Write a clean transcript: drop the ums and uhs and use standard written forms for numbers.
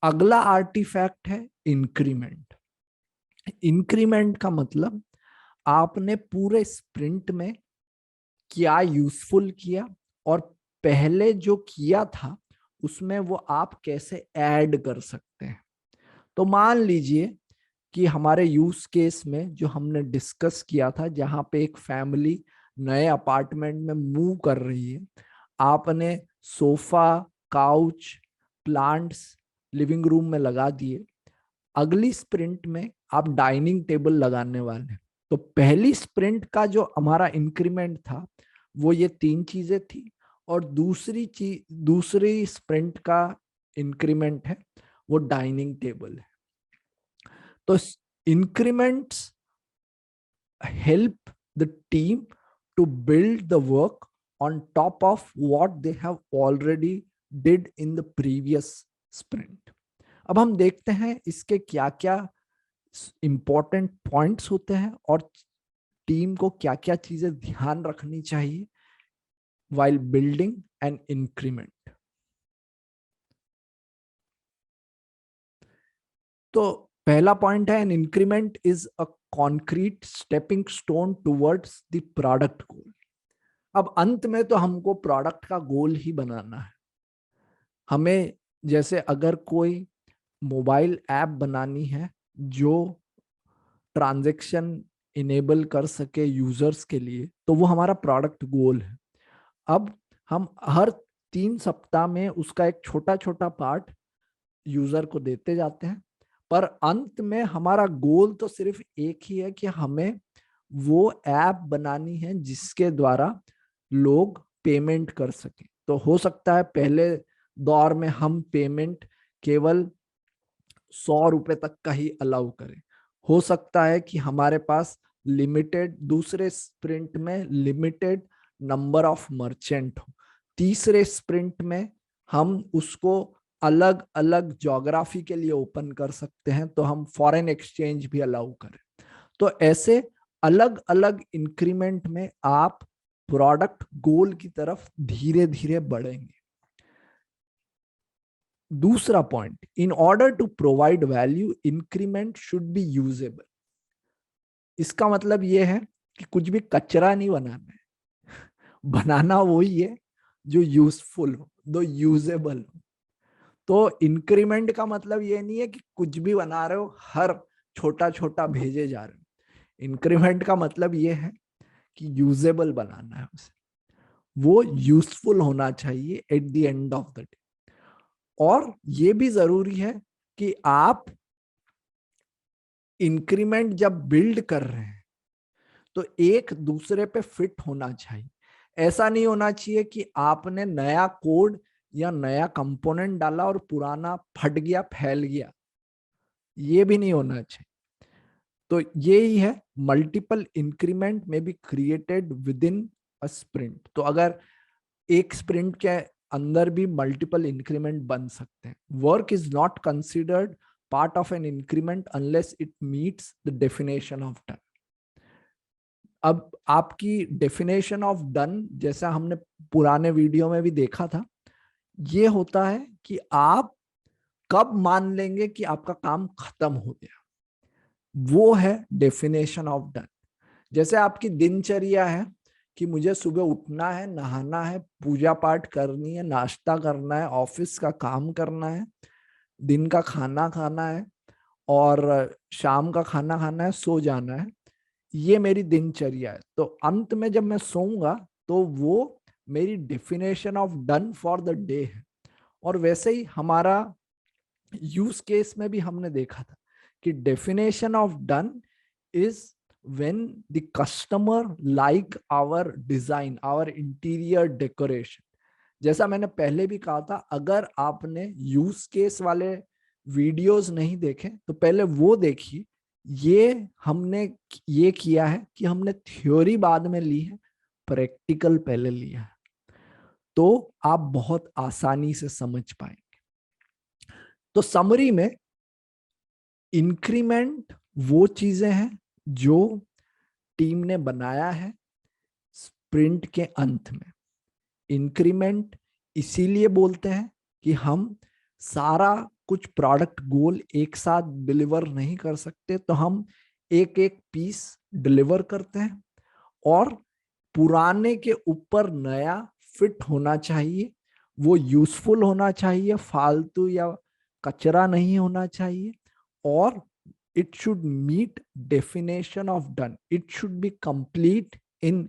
अगला आर्टिफैक्ट है increment. Increment का मतलब आपने पूरे स्प्रिंट में क्या यूजफुल किया और पहले जो किया था उसमें वो आप कैसे ऐड कर सकते हैं। तो मान लीजिए कि हमारे यूज केस में जो हमने डिस्कस किया था, जहां पे एक फैमिली नए अपार्टमेंट में मूव कर रही है, आपने sofa, couch, plants living room में लगा दिए। अगली स्प्रिंट में आप डाइनिंग टेबल लगाने वाले हैं। तो पहली स्प्रिंट का जो हमारा इंक्रीमेंट था वो ये 3 चीजें थी, और दूसरी स्प्रिंट का इंक्रीमेंट है वो डाइनिंग टेबल है। तो increments help the team to build the work on top of what they have already did in the previous sprint. अब हम देखते हैं इसके क्या क्या इंपॉर्टेंट पॉइंट्स होते हैं और टीम को क्या क्या चीजें ध्यान रखनी चाहिए while building an increment. तो पहला पॉइंट है, an increment is a concrete stepping stone towards the product goal. अब अंत में तो हमको प्रोडक्ट का गोल ही बनाना है। हमें जैसे अगर कोई मोबाइल ऐप बनानी है जो ट्रांजैक्शन इनेबल कर सके यूजर्स के लिए, तो वो हमारा प्रोडक्ट गोल है। अब हम हर 3 सप्ताह में उसका एक छोटा छोटा पार्ट यूजर को देते जाते हैं, पर अंत में हमारा गोल तो सिर्फ एक ही है कि हमें वो ऐप बनानी है जिसके द्वारा लोग पेमेंट कर सके। तो हो सकता है पहले दौर में हम पेमेंट केवल 100 रुपए तक का ही अलाउ करें। हो सकता है कि हमारे पास लिमिटेड, दूसरे स्प्रिंट में लिमिटेड नंबर ऑफ मर्चेंट हो, तीसरे स्प्रिंट में हम उसको अलग अलग ज्योग्राफी के लिए ओपन कर सकते हैं, तो हम फॉरेन एक्सचेंज भी अलाउ करें। तो ऐसे अलग अलग इंक्रीमेंट में आप प्रोडक्ट गोल की तरफ धीरे धीरे बढ़ेंगे। दूसरा point, in order to provide value increment should be usable. इसका मतलब यह है कि कुछ भी कचरा नहीं बनाना है, बनाना वही है जो यूजफुल हो, जो यूजेबल हो। तो इंक्रीमेंट का मतलब ये नहीं है कि कुछ भी बना रहे हो, हर छोटा छोटा भेजे जा रहे हो। इंक्रीमेंट का मतलब ये है कि यूजेबल बनाना है उसे, वो यूजफुल होना चाहिए at the end of the day. और ये भी जरूरी है कि आप इंक्रीमेंट जब बिल्ड कर रहे हैं तो एक दूसरे पे फिट होना चाहिए। ऐसा नहीं होना चाहिए कि आपने नया कोड या नया कंपोनेंट डाला और पुराना फट गया, फैल गया। ये भी नहीं होना चाहिए। तो ये ही है, मल्टीपल इंक्रीमेंट में be created with in a sprint. तो अगर एक स्प्रिंट के अंदर भी मल्टीपल इंक्रीमेंट बन सकते हैं। Work is not considered part of an increment unless it meets the definition of done. अब आपकी डेफिनेशन ऑफ डन, जैसा हमने पुराने वीडियो में भी देखा था, ये होता है कि आप कब मान लेंगे कि आपका काम खत्म हो गया, वो है डेफिनेशन ऑफ डन। जैसे आपकी दिनचर्या है कि मुझे सुबह उठना है, नहाना है, पूजा पाठ करनी है, नाश्ता करना है, ऑफिस का काम करना है, दिन का खाना खाना है और शाम का खाना खाना है, सो जाना है। ये मेरी दिनचर्या है। तो अंत में जब मैं सोऊंगा तो वो मेरी definition of done for the day है। और वैसे ही हमारा यूज केस में भी हमने देखा था कि definition of done is when the customer like our design, our interior decoration। जैसा मैंने पहले भी कहा था, अगर आपने यूज केस वाले वीडियोस नहीं देखे तो पहले वो देखिए। ये हमने ये किया है कि हमने थ्योरी बाद में ली है, प्रैक्टिकल पहले लिया है, तो आप बहुत आसानी से समझ पाएंगे। तो समरी में इंक्रीमेंट वो चीजें हैं जो टीम ने बनाया है स्प्रिंट के अंत में। इंक्रीमेंट इसीलिए बोलते हैं कि हम सारा कुछ प्रोडक्ट गोल एक साथ डिलीवर नहीं कर सकते, तो हम एक एक पीस डिलीवर करते हैं, और पुराने के ऊपर नया फिट होना चाहिए, वो यूजफुल होना चाहिए, फालतू या कचरा नहीं होना चाहिए, और it should meet definition of done, it should be complete in